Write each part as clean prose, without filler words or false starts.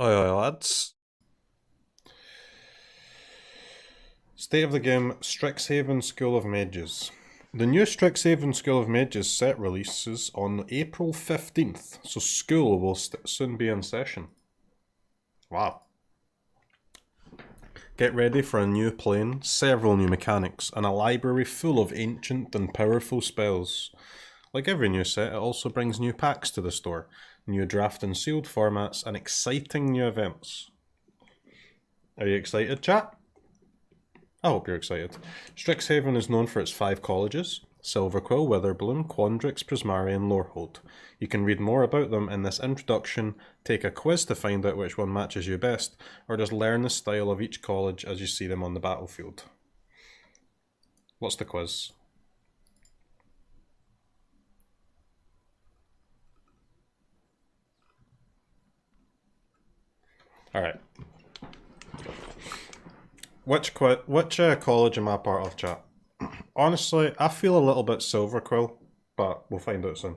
Oi, oi, lads. State of the game, Strixhaven School of Mages. The new Strixhaven School of Mages set releases on April 15th, so school will soon be in session. Wow. Get ready for a new plane, several new mechanics, and a library full of ancient and powerful spells. Like every new set, it also brings new packs to the store, new draft and sealed formats, and exciting new events. Are you excited, chat? I hope you're excited. Strixhaven is known for its 5 colleges: Silverquill, Witherbloom, Quandrix, Prismari and Lorehold. You can read more about them in this introduction, take a quiz to find out which one matches you best, or just learn the style of each college as you see them on the battlefield. What's the quiz? Alright. Which college am I part of, chat? Honestly, I feel a little bit Silverquill, but we'll find out soon.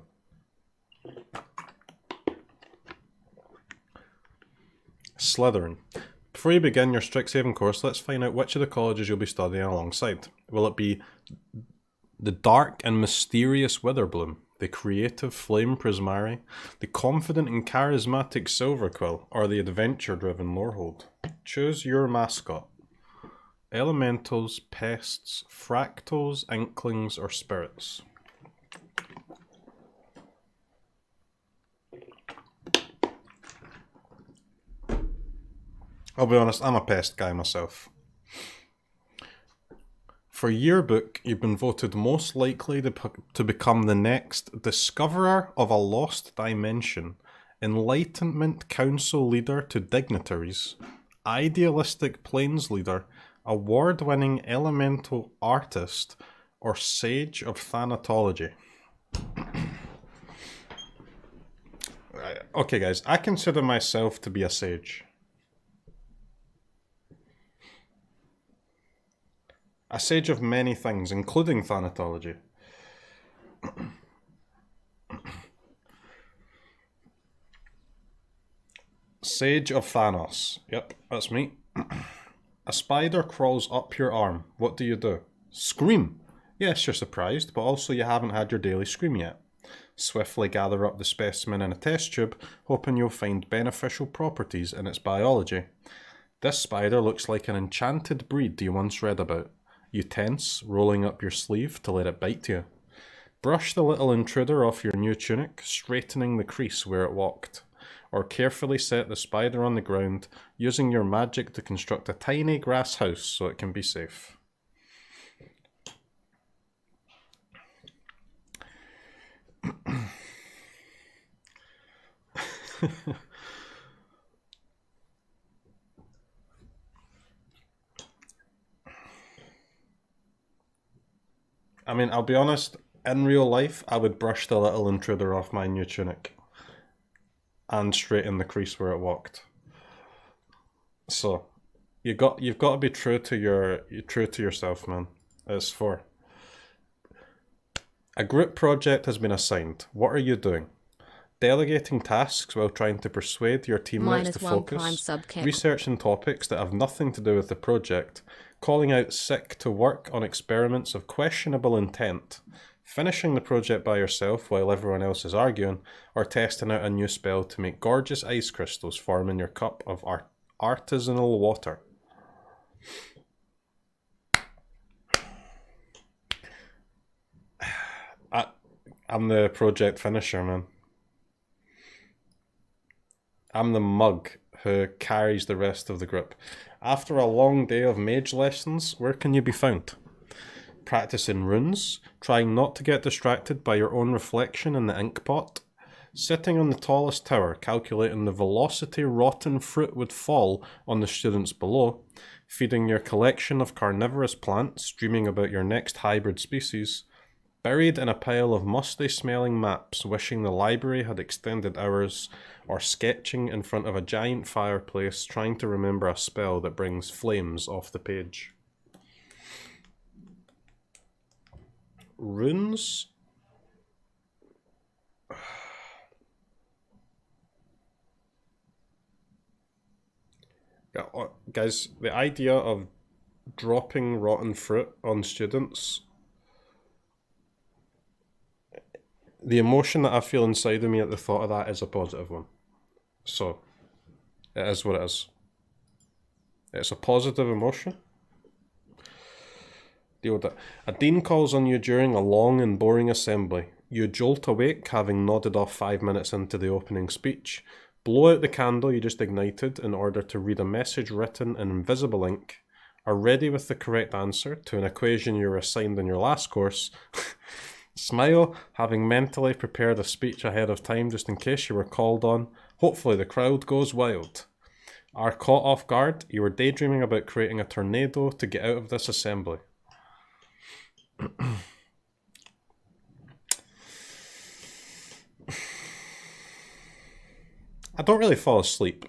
Slytherin. Before you begin your Strixhaven course, let's find out which of the colleges you'll be studying alongside. Will it be the dark and mysterious Witherbloom, the creative Flame Prismari, the confident and charismatic Silverquill, or the adventure-driven Lorehold? Choose your mascot. Elementals, pests, fractals, inklings, or spirits? I'll be honest, I'm a pest guy myself. For yearbook, you've been voted most likely to become the next Discoverer of a Lost Dimension, Enlightenment Council Leader to Dignitaries, Idealistic Planes Leader, Award-winning Elemental Artist, or Sage of Thanatology. Okay guys, I consider myself to be a sage. A sage of many things, including Thanatology. Sage of Thanos. Yep, that's me. A spider crawls up your arm. What do you do? Scream! Yes, you're surprised, but also you haven't had your daily scream yet. Swiftly gather up the specimen in a test tube, hoping you'll find beneficial properties in its biology. This spider looks like an enchanted breed you once read about. You tense, rolling up your sleeve to let it bite you. Brush the little intruder off your new tunic, straightening the crease where it walked. Or carefully set the spider on the ground, using your magic to construct a tiny grass house so it can be safe. I mean, I'll be honest, in real life, I would brush the little intruder off my new tunic. And straighten the crease where it walked. So, you've got to be true to yourself, man. It's for a group project has been assigned. What are you doing? Delegating tasks while trying to persuade your teammates to focus, researching topics that have nothing to do with the project, calling out sick to work on experiments of questionable intent, finishing the project by yourself while everyone else is arguing, or testing out a new spell to make gorgeous ice crystals form in your cup of artisanal water. I'm the project finisher, man. I'm the mug who carries the rest of the group. After a long day of mage lessons, where can you be found? Practicing runes, trying not to get distracted by your own reflection in the ink pot, sitting on the tallest tower calculating the velocity rotten fruit would fall on the students below, feeding your collection of carnivorous plants, dreaming about your next hybrid species, buried in a pile of musty smelling maps wishing the library had extended hours, or sketching in front of a giant fireplace trying to remember a spell that brings flames off the page. Runes? Guys, the idea of dropping rotten fruit on students, the emotion that I feel inside of me at the thought of that is a positive one. So, it is what it is. It's a positive emotion. Deal with it. A dean calls on you during a long and boring assembly. You jolt awake, having nodded off 5 minutes into the opening speech. Blow out the candle you just ignited in order to read a message written in invisible ink. Are ready with the correct answer to an equation you were assigned in your last course. Smile, having mentally prepared a speech ahead of time just in case you were called on. Hopefully the crowd goes wild. Are caught off guard. You were daydreaming about creating a tornado to get out of this assembly. I don't really fall asleep.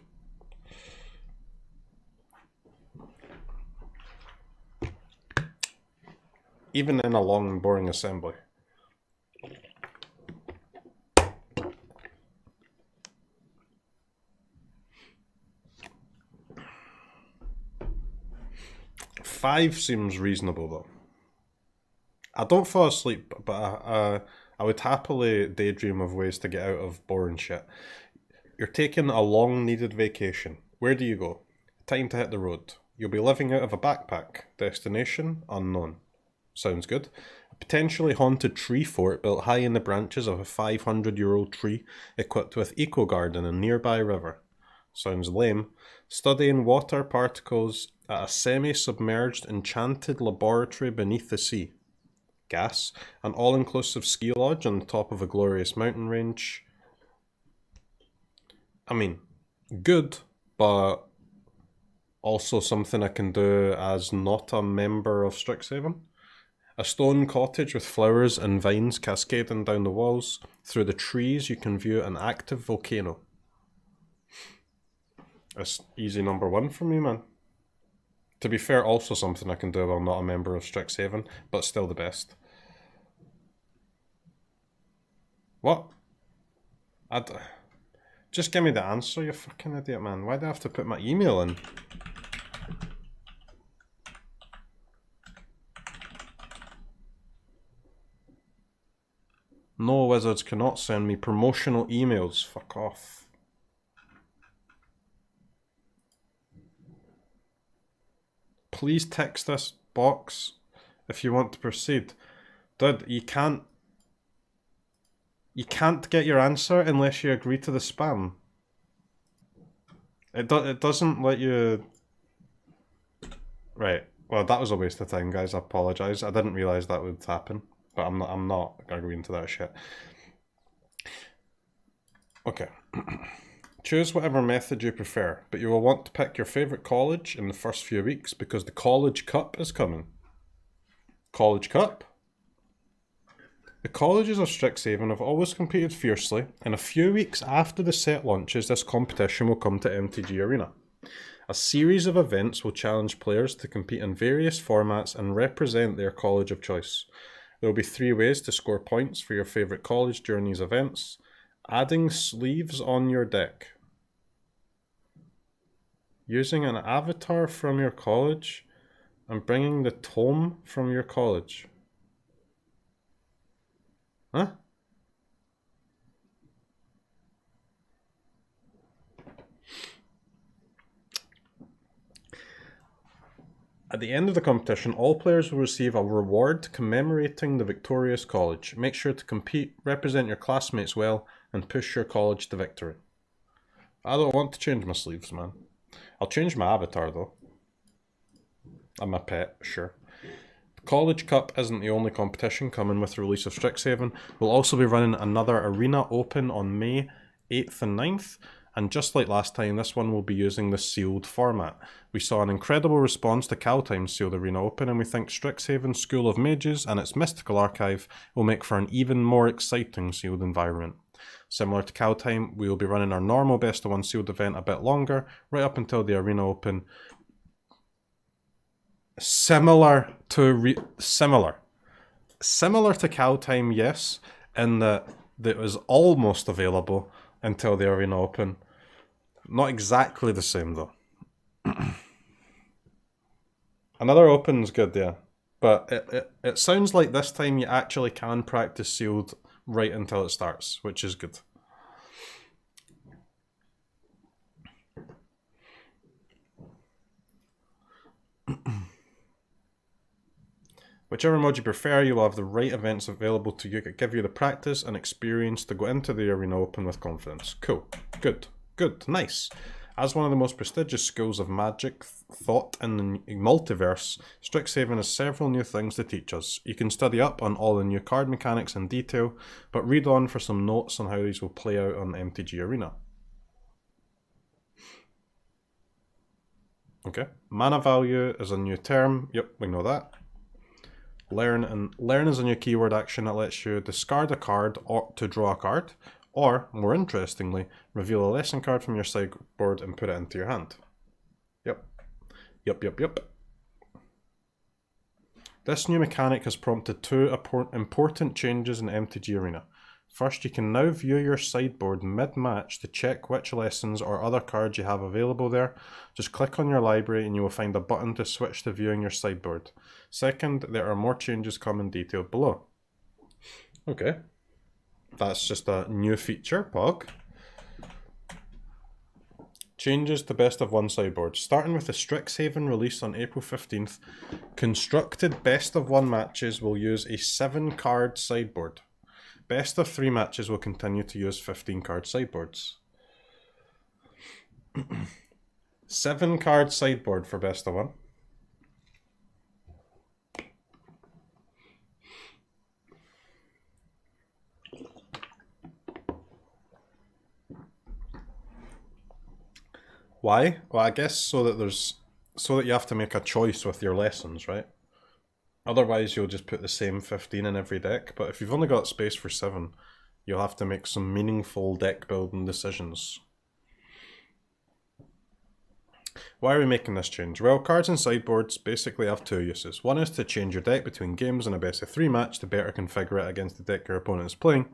Even in a long and boring assembly. Five seems reasonable though. I don't fall asleep, but I would happily daydream of ways to get out of boring shit. You're taking a long needed vacation. Where do you go? Time to hit the road. You'll be living out of a backpack. Destination unknown. Sounds good. A potentially haunted tree fort built high in the branches of a 500-year-old tree equipped with eco garden and nearby river. Sounds lame. Studying water particles at a semi-submerged enchanted laboratory beneath the sea. Gas. An all-inclusive ski lodge on the top of a glorious mountain range. I mean, good, but also something I can do as not a member of Strixhaven. A stone cottage with flowers and vines cascading down the walls. Through the trees you can view an active volcano. That's easy number one for me, man. To be fair, also something I can do while not a member of Strixhaven, but still the best. What? Just give me the answer, you fucking idiot, man. Why do I have to put my email in? No, wizards cannot send me promotional emails. Fuck off. Please text this box if you want to proceed. Dude, you can't get your answer unless you agree to the spam. It doesn't let you... Right. Well, that was a waste of time, guys. I apologise. I didn't realise that would happen. But I'm not agreeing to that shit. Okay. Choose whatever method you prefer, but you will want to pick your favourite college in the first few weeks because the College Cup is coming. College Cup? The colleges of Strixhaven have always competed fiercely, and a few weeks after the set launches, this competition will come to MTG Arena. A series of events will challenge players to compete in various formats and represent their college of choice. There will be 3 ways to score points for your favourite college during these events. Adding sleeves on your deck. Using an avatar from your college and bringing the tome from your college. Huh? At the end of the competition, all players will receive a reward commemorating the victorious college. Make sure to compete, represent your classmates well, and push your college to victory. I don't want to change my sleeves, man. I'll change my avatar, though. I'm a pet, sure. The College Cup isn't the only competition coming with the release of Strixhaven. We'll also be running another Arena Open on May 8th and 9th. And just like last time, this one will be using the sealed format. We saw an incredible response to Kaldheim's sealed Arena Open, and we think Strixhaven's School of Mages and its mystical archive will make for an even more exciting sealed environment. Similar to Kaldheim, we will be running our normal Best of 1 sealed event a bit longer, right up until the Arena Open. Similar to Kaldheim, yes, in that it was almost available until the Arena Open. Not exactly the same though. Another open's good, yeah. But it sounds like this time you actually can practice sealed right until it starts, which is good. Whichever mod you prefer, you will have the right events available to you that give you the practice and experience to go into the Arena Open with confidence. Cool. Good. Good. Nice. As one of the most prestigious schools of magic thought in the multiverse, Strixhaven has several new things to teach us. You can study up on all the new card mechanics in detail, but read on for some notes on how these will play out on MTG Arena. Okay. Mana value is a new term. Yep, we know that. Learn is a new keyword action that lets you discard a card or to draw a card, or, more interestingly, reveal a lesson card from your sideboard and put it into your hand. Yep. Yep. This new mechanic has prompted two important changes in MTG Arena. First, you can now view your sideboard mid-match to check which lessons or other cards you have available there. Just click on your library and you will find a button to switch to viewing your sideboard. Second, there are more changes coming detailed below. Okay. That's just a new feature, Pog. Changes to best of one sideboard. Starting with the Strixhaven release on April 15th, constructed best of one matches will use a 7-card sideboard. Best of 3 matches will continue to use 15-card sideboards. 7-card sideboard for best of one. Why? Well, I guess so that you have to make a choice with your lessons, right? Otherwise, you'll just put the same 15 in every deck, but if you've only got space for 7, you'll have to make some meaningful deck building decisions. Why are we making this change? Well, cards and sideboards basically have 2 uses. One is to change your deck between games in a best of 3 match to better configure it against the deck your opponent is playing.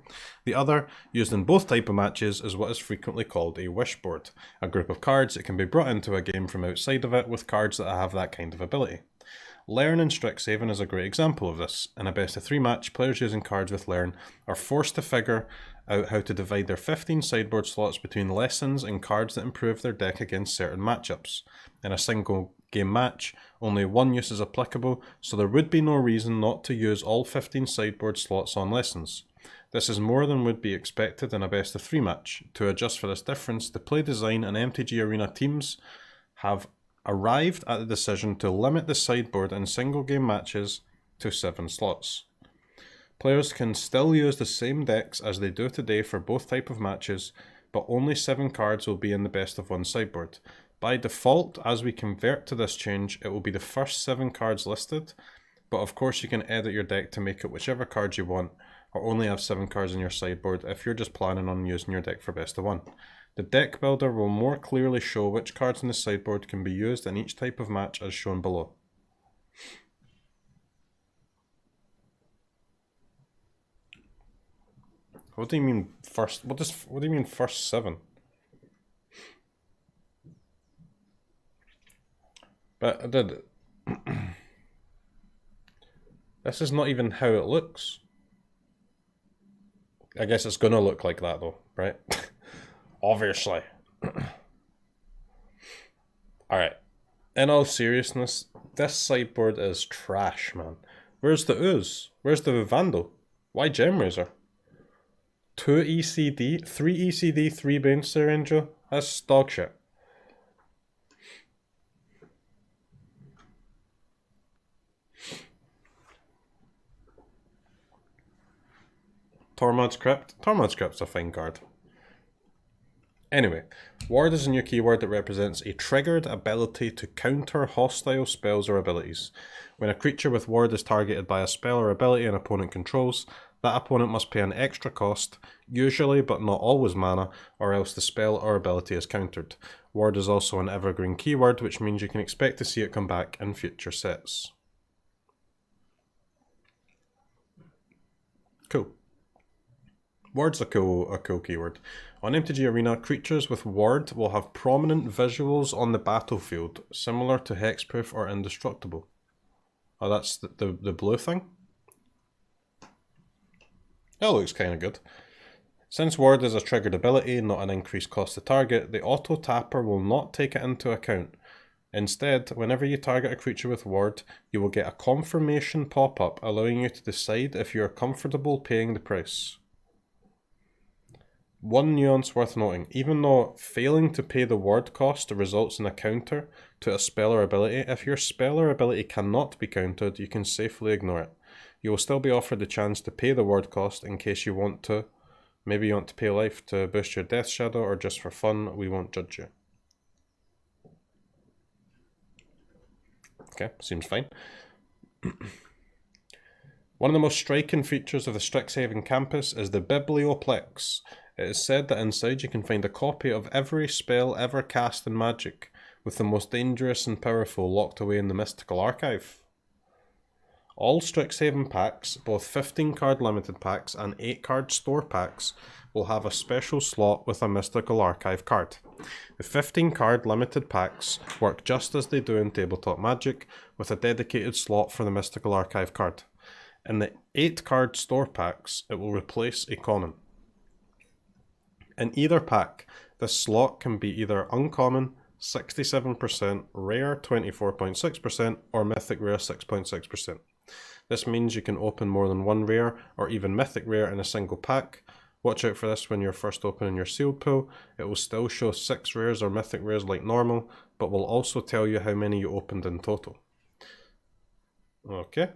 The other, used in both type of matches, is what is frequently called a wish board, a group of cards that can be brought into a game from outside of it with cards that have that kind of ability. Learn in Strixhaven is a great example of this. In a best of 3 match, players using cards with Learn are forced to figure out how to divide their 15 sideboard slots between lessons and cards that improve their deck against certain matchups. In a single game match, only one use is applicable, so there would be no reason not to use all 15 sideboard slots on lessons. This is more than would be expected in a best of 3 match. To adjust for this difference, the play design and MTG Arena teams have arrived at the decision to limit the sideboard in single game matches to 7 slots. Players can still use the same decks as they do today for both type of matches, but only 7 cards will be in the best of one sideboard. By default, as we convert to this change, it will be the first 7 cards listed, but of course you can edit your deck to make it whichever cards you want, or only have 7 cards in your sideboard if you're just planning on using your deck for best of one. The deck builder will more clearly show which cards in the sideboard can be used in each type of match as shown below. What do you mean first? What do you mean first 7? But I did. This is not even how it looks. I guess it's gonna look like that though, right? Obviously. Alright. In all seriousness, this sideboard is trash, man. Where's the Ooze? Where's the Vandal? Why Gemraiser? 2 ECD, 3 ECD, 3 Banester Angel? That's dog shit. Tormod's Crypt? Tormod's Crypt's a fine card. Anyway, Ward is a new keyword that represents a triggered ability to counter hostile spells or abilities. When a creature with Ward is targeted by a spell or ability an opponent controls, that opponent must pay an extra cost, usually but not always mana, or else the spell or ability is countered. Ward is also an evergreen keyword, which means you can expect to see it come back in future sets. Cool. Ward's a cool keyword. On MTG Arena, creatures with Ward will have prominent visuals on the battlefield, similar to Hexproof or Indestructible. Oh, that's the blue thing? That looks kind of good. Since Ward is a triggered ability, not an increased cost to target, the auto tapper will not take it into account. Instead, whenever you target a creature with Ward, you will get a confirmation pop-up allowing you to decide if you are comfortable paying the price. One nuance worth noting, even though failing to pay the Ward cost results in a counter to a spell or ability, if your spell or ability cannot be countered, you can safely ignore it. You will still be offered the chance to pay the Ward cost in case you want to. Maybe you want to pay life to boost your Death Shadow, or just for fun, we won't judge you. Okay, seems fine. One of the most striking features of the Strixhaven campus is the Biblioplex. It is said that inside you can find a copy of every spell ever cast in Magic, with the most dangerous and powerful locked away in the Mystical Archive. All Strixhaven packs, both 15 card limited packs and 8 card store packs, will have a special slot with a Mystical Archive card. The 15 card limited packs work just as they do in Tabletop Magic, with a dedicated slot for the Mystical Archive card. In the 8 card store packs, it will replace a common. In either pack, this slot can be either uncommon, 67%, rare 24.6%, or mythic rare 6.6%. This means you can open more than one rare or even mythic rare in a single pack. Watch out for this when you're first opening your sealed pool. It will still show 6 rares or mythic rares like normal, but will also tell you how many you opened in total. Okay.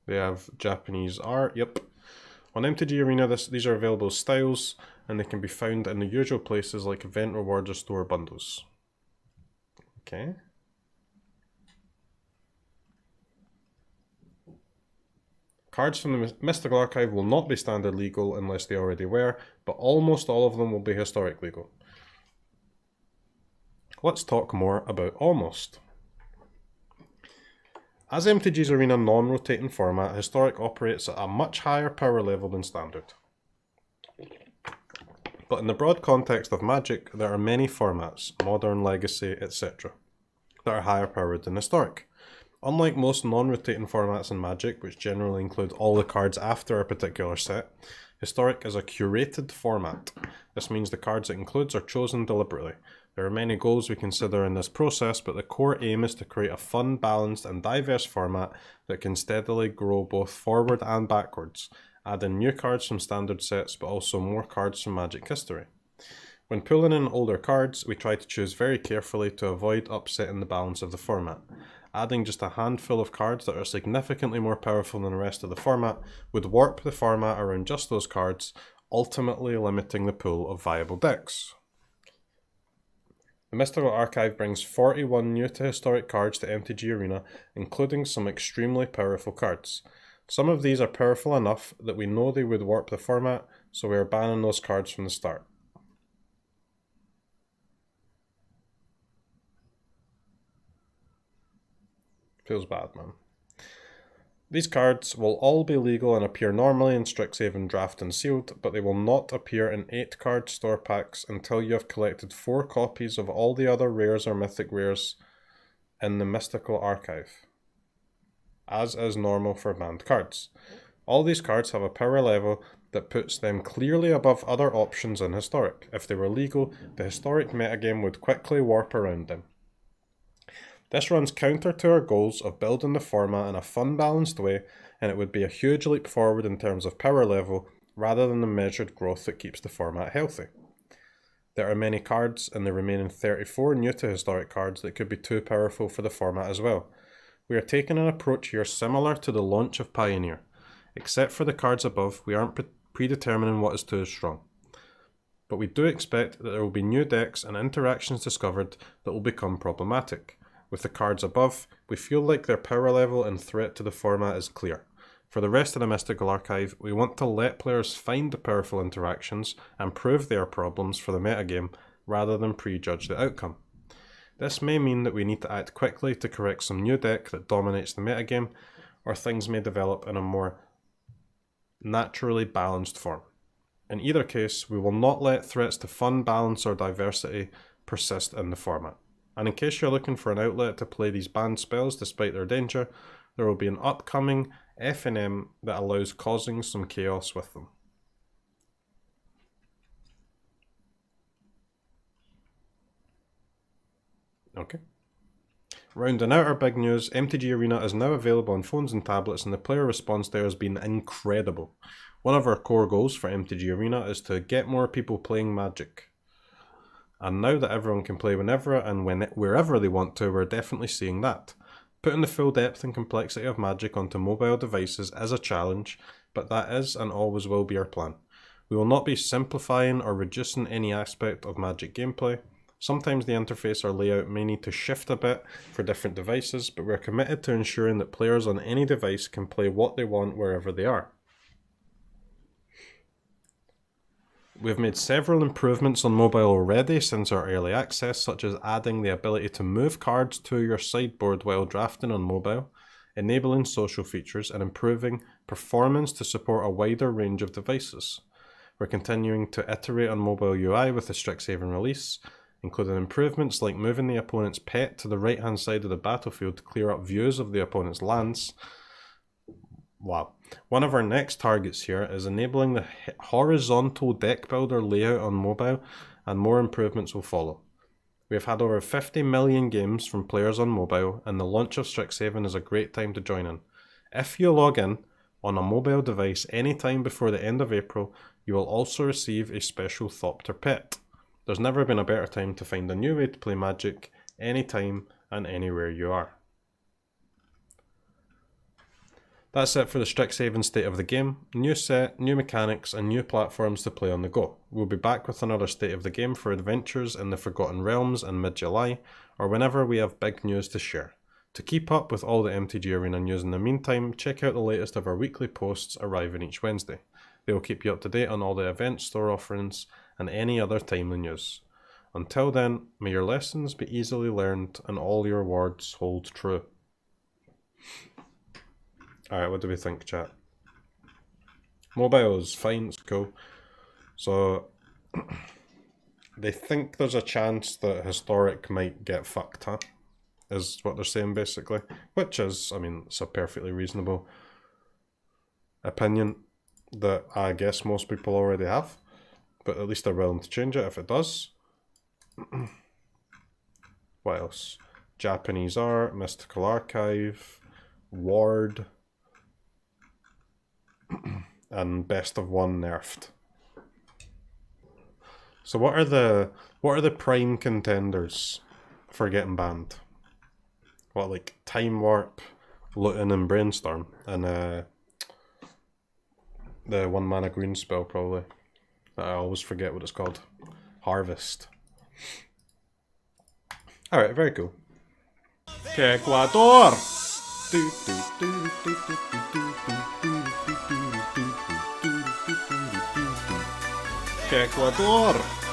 They have Japanese art, yep. On MTG Arena, these are available as styles, and they can be found in the usual places like event rewards or store bundles. Okay. Cards from the Mystical Archive will not be standard legal unless they already were, but almost all of them will be historic legal. Let's talk more about almost. As MTG's Arena non-rotating format, Historic operates at a much higher power level than Standard. But in the broad context of Magic, there are many formats, Modern, Legacy, etc., that are higher powered than Historic. Unlike most non-rotating formats in Magic, which generally include all the cards after a particular set, Historic is a curated format. This means the cards it includes are chosen deliberately. There are many goals we consider in this process, but the core aim is to create a fun, balanced and diverse format that can steadily grow both forward and backwards, add in new cards from standard sets but also more cards from Magic history. When pulling in older cards, we try to choose very carefully to avoid upsetting the balance of the format. Adding just a handful of cards that are significantly more powerful than the rest of the format would warp the format around just those cards, ultimately limiting the pool of viable decks. The Mystical Archive brings 41 new to Historic cards to MTG Arena, including some extremely powerful cards. Some of these are powerful enough that we know they would warp the format, so we are banning those cards from the start. Feels bad, man. These cards will all be legal and appear normally in Strixhaven Draft and Sealed, but they will not appear in 8 card store packs until you have collected 4 copies of all the other rares or mythic rares in the Mystical Archive, as is normal for banned cards. All these cards have a power level that puts them clearly above other options in Historic. If they were legal, the Historic metagame would quickly warp around them. This runs counter to our goals of building the format in a fun, balanced way, and it would be a huge leap forward in terms of power level, rather than the measured growth that keeps the format healthy. There are many cards in the remaining 34 new to Historic cards that could be too powerful for the format as well. We are taking an approach here similar to the launch of Pioneer. Except for the cards above, we aren't predetermining what is too strong. But we do expect that there will be new decks and interactions discovered that will become problematic. With the cards above, we feel like their power level and threat to the format is clear. For the rest of the Mystical Archive, we want to let players find the powerful interactions and prove their problems for the metagame, rather than prejudge the outcome. This may mean that we need to act quickly to correct some new deck that dominates the metagame, or things may develop in a more naturally balanced form. In either case, we will not let threats to fun, balance, or diversity persist in the format. And in case you're looking for an outlet to play these banned spells despite their danger, there will be an upcoming FNM that allows causing some chaos with them. Okay. Rounding out our big news, MTG Arena is now available on phones and tablets, and the player response there has been incredible. One of our core goals for MTG Arena is to get more people playing Magic. And now that everyone can play whenever and wherever they want to, we're definitely seeing that. Putting the full depth and complexity of Magic onto mobile devices is a challenge, but that is and always will be our plan. We will not be simplifying or reducing any aspect of Magic gameplay. Sometimes the interface or layout may need to shift a bit for different devices, but we're committed to ensuring that players on any device can play what they want wherever they are. We've made several improvements on mobile already since our early access, such as adding the ability to move cards to your sideboard while drafting on mobile, enabling social features, and improving performance to support a wider range of devices. We're continuing to iterate on mobile UI with the Strixhaven release, including improvements like moving the opponent's pet to the right hand side of the battlefield to clear up views of the opponent's lands. Wow. One of our next targets here is enabling the horizontal deck builder layout on mobile, and more improvements will follow. We have had over 50 million games from players on mobile, and the launch of Strixhaven is a great time to join in. If you log in on a mobile device anytime before the end of April, you will also receive a special Thopter pet. There's never been a better time to find a new way to play Magic anytime and anywhere you are. That's it for the Strixhaven state of the game. New set, new mechanics, and new platforms to play on the go. We'll be back with another state of the game for adventures in the Forgotten Realms in mid-July, or whenever we have big news to share. To keep up with all the MTG Arena news in the meantime, check out the latest of our weekly posts arriving each Wednesday. They will keep you up to date on all the events, store offerings, and any other timely news. Until then, may your lessons be easily learned and all your words hold true. Alright, what do we think, chat? Mobile is fine, it's cool. So, they think there's a chance that Historic might get fucked, huh? Is what they're saying, basically. Which is, I mean, it's a perfectly reasonable opinion that I guess most people already have. But at least they're willing to change it if it does. What else? Japanese Art, Mystical Archive, Ward, and Best of One nerfed. So what are the prime contenders for getting banned? What, like Time Warp, Luton, and Brainstorm, and the 1 mana green spell probably. I always forget what it's called. Harvest. Alright, very cool. Ecuador! Ecuador!